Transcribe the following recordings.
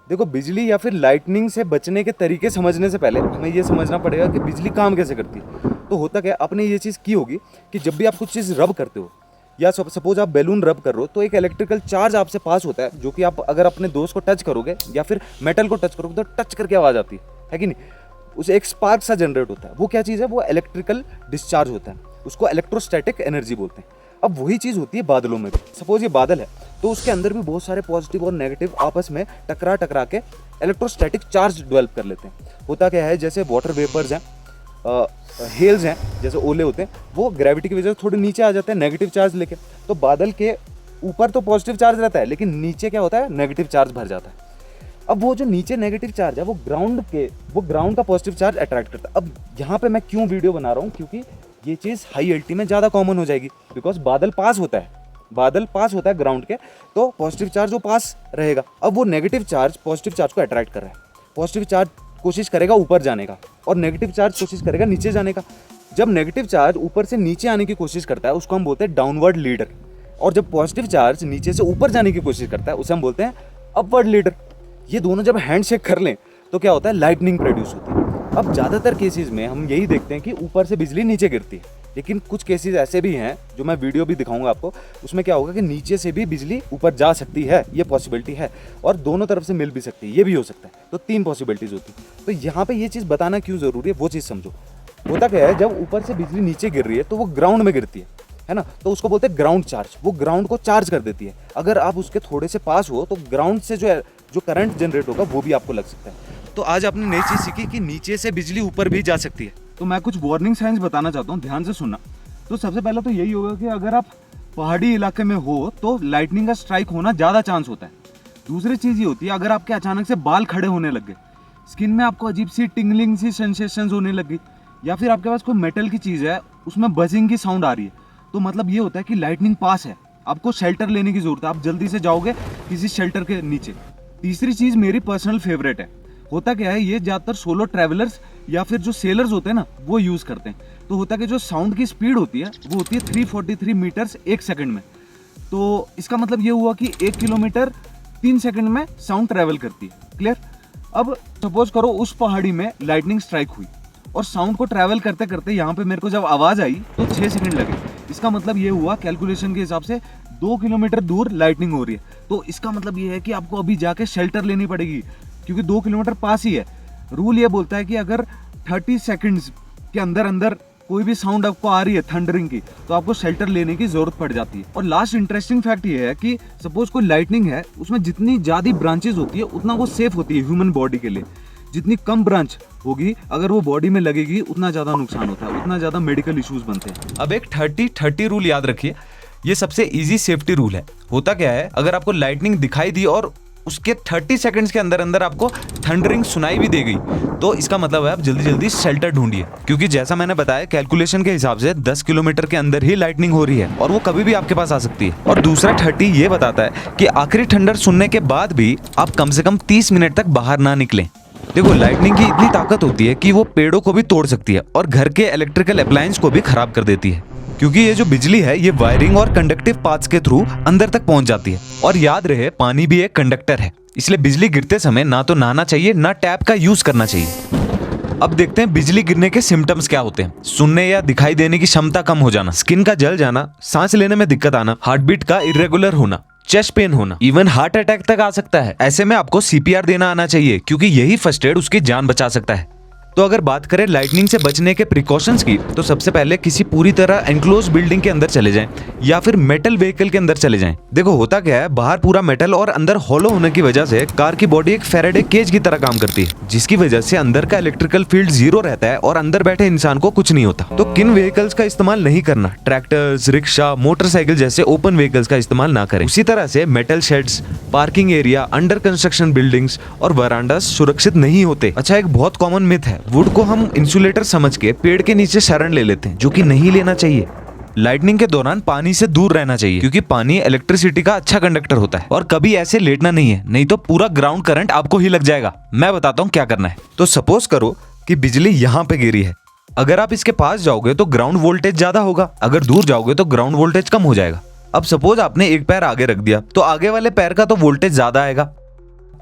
देखो, बिजली या फिर लाइटनिंग से बचने के तरीके समझने से पहले हमें ये समझना पड़ेगा कि बिजली काम कैसे करती है। तो होता क्या है, आपने ये चीज़ की होगी कि जब भी आप कुछ चीज़ रब करते हो या सपोज आप बैलून रब कर रहे हो, तो एक इलेक्ट्रिकल चार्ज आपसे पास होता है, जो कि आप अगर अपने दोस्त को टच करोगे या फिर मेटल को टच करोगे तो टच करके आवाज़ आती है कि नहीं। उसे एक स्पार्क सा जनरेट होता है। वो क्या चीज़ है? वो इलेक्ट्रिकल डिस्चार्ज होता है, उसको इलेक्ट्रोस्टैटिक एनर्जी बोलते हैं। अब वही चीज़ होती है बादलों में भी। सपोज ये बादल है तो उसके अंदर भी बहुत सारे पॉजिटिव और नेगेटिव आपस में टकरा टकरा के इलेक्ट्रोस्टैटिक चार्ज डेवलप कर लेते हैं। होता क्या है, जैसे वाटर वेपर्स हैं, हेल्स हैं, जैसे ओले होते हैं, वो ग्रेविटी की वजह से थोड़े नीचे आ जाते हैं नेगेटिव चार्ज लेके। तो बादल के ऊपर तो पॉजिटिव चार्ज रहता है, लेकिन नीचे क्या होता है, नेगेटिव चार्ज भर जाता है। अब वो जो नीचे नेगेटिव चार्ज है वो ग्राउंड का पॉजिटिव चार्ज अट्रैक्ट करता है। अब यहाँ पे मैं क्यों वीडियो बना रहा हूँ, क्योंकि ये चीज़ हाई एल्टी में ज़्यादा कॉमन हो जाएगी, बिकॉज बादल पास होता है ग्राउंड के, तो पॉजिटिव चार्ज वो पास रहेगा। अब वो नेगेटिव चार्ज पॉजिटिव चार्ज को अट्रैक्ट कर रहा है। पॉजिटिव चार्ज कोशिश करेगा ऊपर जाने का और नेगेटिव चार्ज कोशिश करेगा नीचे जाने का। जब नेगेटिव चार्ज ऊपर से नीचे आने की कोशिश करता है उसको हम बोलते हैं डाउनवर्ड लीडर, और जब पॉजिटिव चार्ज नीचे से ऊपर जाने की कोशिश करता है उसे हम बोलते हैं अपवर्ड लीडर। ये दोनों जब हैंडशेक कर लें तो क्या होता है, लाइटनिंग प्रोड्यूस होती है। अब ज़्यादातर केसेस में हम यही देखते हैं कि ऊपर से बिजली नीचे गिरती है, लेकिन कुछ केसेस ऐसे भी हैं जो मैं वीडियो भी दिखाऊंगा आपको, उसमें क्या होगा कि नीचे से भी बिजली ऊपर जा सकती है, ये पॉसिबिलिटी है, और दोनों तरफ से मिल भी सकती है, ये भी हो सकता है। तो 3 पॉसिबिलिटीज़ होती है। तो यहाँ पे ये चीज़ बताना क्यों ज़रूरी है, वो चीज़ समझो। होता क्या है, जब ऊपर से बिजली नीचे गिर रही है तो वो ग्राउंड में गिरती है ना, तो उसको बोलते हैं ग्राउंड चार्ज। वो ग्राउंड को चार्ज कर देती है। अगर आप उसके थोड़े से पास हो तो ग्राउंड से जो करंट जनरेट होगा वो भी आपको लग सकता है। तो आज आपने नई चीज़ सीखी कि नीचे से बिजली ऊपर भी जा सकती है। तो मैं कुछ वार्निंग साइंस बताना चाहता हूँ, ध्यान से सुनना। तो सबसे पहले तो यही होगा कि अगर आप पहाड़ी इलाके में हो तो लाइटनिंग का स्ट्राइक होना ज़्यादा चांस होता है। दूसरी चीज़ ये होती है, अगर आपके अचानक से बाल खड़े होने लग गए, स्किन में आपको अजीब सी टिंगलिंग सी सेंसेशंस होने लग गई, या फिर आपके पास कोई मेटल की चीज़ है उसमें बजिंग की साउंड आ रही है, तो मतलब ये होता है कि लाइटनिंग पास है, आपको शेल्टर लेने की ज़रूरत है, आप जल्दी से जाओगे किसी शेल्टर के नीचे। तीसरी चीज़ मेरी पर्सनल फेवरेट है। होता क्या है, ये ज़्यादातर सोलो ट्रैवलर्स या फिर जो सेलर्स होते हैं ना वो यूज़ करते हैं। तो होता है कि जो साउंड की स्पीड होती है वो होती है 343 मीटर्स 1 सेकंड में। तो इसका मतलब ये हुआ कि 1 किलोमीटर 3 सेकंड में साउंड ट्रैवल करती है। क्लियर? अब सपोज करो उस पहाड़ी में लाइटनिंग स्ट्राइक हुई और साउंड को ट्रैवल करते करते यहाँ पे मेरे को जब आवाज़ आई तो 6 सेकंड लगे। इसका मतलब ये हुआ कैलकुलेशन के हिसाब से 2 किलोमीटर दूर लाइटनिंग हो रही है। तो इसका मतलब ये है कि आपको अभी जाके शेल्टर लेनी पड़ेगी, क्योंकि 2 किलोमीटर पास ही है। रूल ये बोलता है कि अगर 30 सेकंड्स के अंदर अंदर कोई भी साउंड आपको आ रही है थंडरिंग की, तो आपको शेल्टर लेने की जरूरत पड़ जाती है। और लास्ट इंटरेस्टिंग फैक्ट ये है कि सपोज कोई लाइटनिंग है, उसमें जितनी ज़्यादा ब्रांचेस होती है उतना वो सेफ होती है ह्यूमन बॉडी के लिए। जितनी कम ब्रांच होगी अगर वो बॉडी में लगेगी उतना ज़्यादा नुकसान होता है, उतना ज़्यादा मेडिकल इश्यूज बनते हैं। अब एक 30-30 रूल याद रखिए, ये सबसे इजी सेफ्टी रूल है। होता क्या है, अगर आपको लाइटनिंग दिखाई दी और उसके 30 सेकंड्स के अंदर अंदर आपको थंडरिंग सुनाई भी दे गई, तो इसका मतलब है आप जल्दी जल्दी शेल्टर ढूंढिए, क्योंकि जैसा मैंने बताया कैलकुलेशन के हिसाब से 10 किलोमीटर के अंदर ही लाइटनिंग हो रही है और वो कभी भी आपके पास आ सकती है। और दूसरा 30 ये बताता है कि आखिरी थंडर सुनने के बाद भी आप कम से कम 30 मिनट तक बाहर ना निकलें। देखो, लाइटनिंग की इतनी ताकत होती है कि वो पेड़ों को भी तोड़ सकती है और घर के इलेक्ट्रिकल अप्लायंस को भी खराब कर देती है, क्योंकि ये जो बिजली है ये वायरिंग और कंडक्टिव पाथ्स के थ्रू अंदर तक पहुंच जाती है। और याद रहे, पानी भी एक कंडक्टर है, इसलिए बिजली गिरते समय ना तो नहाना चाहिए ना टैप का यूज करना चाहिए। अब देखते हैं बिजली गिरने के सिम्टम्स क्या होते हैं। सुनने या दिखाई देने की क्षमता कम हो जाना, स्किन का जल जाना, सांस लेने में दिक्कत आना, हार्ट बीट का इरेगुलर होना, चेस्ट पेन होना, इवन हार्ट अटैक तक आ सकता है। ऐसे में आपको सीपीआर देना आना चाहिए, क्योंकि यही फर्स्ट एड उसकी जान बचा सकता है। तो अगर बात करें लाइटनिंग से बचने के प्रिकॉशंस की, तो सबसे पहले किसी पूरी तरह एनक्लोज बिल्डिंग के अंदर चले जाएं या फिर मेटल व्हीकल के अंदर चले जाएं। देखो, होता क्या है, बाहर पूरा मेटल और अंदर हॉलो होने की वजह से कार की बॉडी एक फेराडे केज की तरह काम करती है, जिसकी वजह से अंदर का इलेक्ट्रिकल फील्ड 0 रहता है और अंदर बैठे इंसान को कुछ नहीं होता। तो किन व्हीकल्स का इस्तेमाल नहीं करना? ट्रैक्टर्स, रिक्शा, मोटरसाइकिल जैसे ओपन व्हीकल्स का इस्तेमाल ना करें। उसी तरह से metal shades, parking area, under construction buildings और वरांडास सुरक्षित नहीं होते। अच्छा, एक बहुत कॉमन मिथ है, वुड को हम इंसुलेटर समझ के पेड़ के नीचे शरण ले लेते हैं, जो कि नहीं लेना चाहिए। लाइटनिंग के दौरान पानी से दूर रहना चाहिए, क्योंकि पानी इलेक्ट्रिसिटी का अच्छा कंडक्टर होता है। और कभी ऐसे लेटना नहीं है, नहीं तो पूरा ग्राउंड करंट आपको ही लग जाएगा। मैं बताता हूँ क्या करना है। तो सपोज करो कि बिजली यहाँ पे गिरी है, अगर आप इसके पास जाओगे तो ग्राउंड वोल्टेज ज्यादा होगा, अगर दूर जाओगे तो ग्राउंड वोल्टेज कम हो जाएगा। अब सपोज आपने एक पैर आगे रख दिया तो आगे वाले पैर का तो वोल्टेज ज्यादा आएगा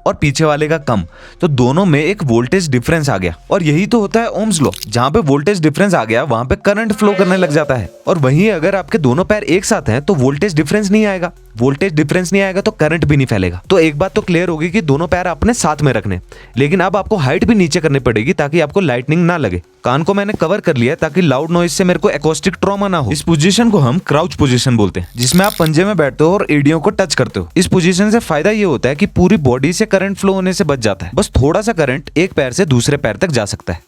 और पीछे वाले का कम, तो दोनों में एक वोल्टेज डिफरेंस आ गया। और यही तो होता है ओम्स लॉ, जहाँ पे वोल्टेज डिफरेंस आ गया वहां पे करंट फ्लो करने लग जाता है। और वहीं अगर आपके दोनों पैर एक साथ हैं तो वोल्टेज डिफरेंस नहीं आएगा, वोल्टेज डिफरेंस नहीं आएगा तो करंट भी नहीं फैलेगा। तो एक बात तो क्लियर होगी कि दोनों पैर आपने साथ में रखने, लेकिन अब आपको हाइट भी नीचे करनी पड़ेगी ताकि आपको लाइटनिंग ना लगे। कान को मैंने कवर कर लिया ताकि लाउड नॉइज से मेरे को एकॉस्टिक ट्रॉमा ना हो। इस पोजीशन को हम क्राउच पोजीशन बोलते हैं, जिसमें आप पंजे में बैठते हो और एडियो को टच करते हो। इस पोजीशन से फायदा ये होता है कि पूरी बॉडी से करंट फ्लो होने से बच जाता है, बस थोड़ा सा करंट एक पैर से दूसरे पैर तक जा सकता है।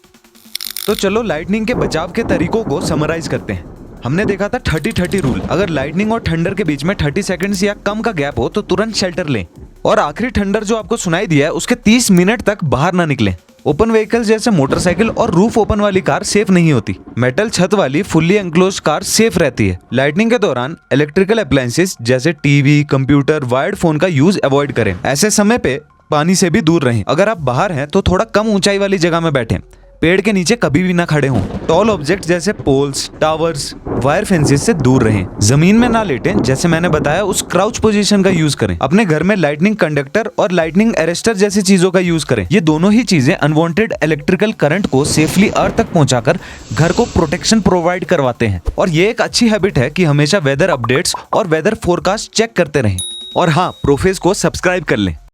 तो चलो लाइटनिंग के बचाव के तरीकों को समराइज करते हैं। हमने देखा था 30-30 रूल। अगर लाइटनिंग और थंडर के बीच में 30 सेकंड्स या कम का गैप हो तो तुरंत शेल्टर लें। और आखिरी थंडर जो आपको सुनाई दिया है उसके 30 मिनट तक बाहर ना निकलें। ओपन व्हीकल्स जैसे मोटरसाइकिल और रूफ ओपन वाली कार सेफ नहीं होती। मेटल छत वाली फुल्ली एंक्लोज कार सेफ रहती है। लाइटनिंग के दौरान इलेक्ट्रिकल अप्लायंसेस जैसे टीवी, कंप्यूटर, वायर्ड फोन का यूज अवॉइड करें। ऐसे समय पे पानी से भी दूर रहें। अगर आप बाहर हैं तो थोड़ा कम ऊंचाई वाली जगह में बैठें। पेड़ के नीचे कभी भी ना खड़े हों। टॉल ऑब्जेक्ट जैसे पोल्स, टावर्स, वायर फेंसेस से दूर रहें। जमीन में ना लेटें, जैसे मैंने बताया उस क्राउच पोजीशन का यूज करें। अपने घर में लाइटनिंग कंडक्टर और लाइटनिंग अरेस्टर जैसी चीजों का यूज करें। ये दोनों ही चीजें अनवांटेड इलेक्ट्रिकल करंट को सेफली अर्थ तक पहुंचाकर घर को प्रोटेक्शन प्रोवाइड करवाते हैं। और ये एक अच्छी हैबिट है कि हमेशा वेदर अपडेट्स और वेदर फोरकास्ट चेक करते रहें। और हाँ, प्रोफेस को सब्सक्राइब कर लें।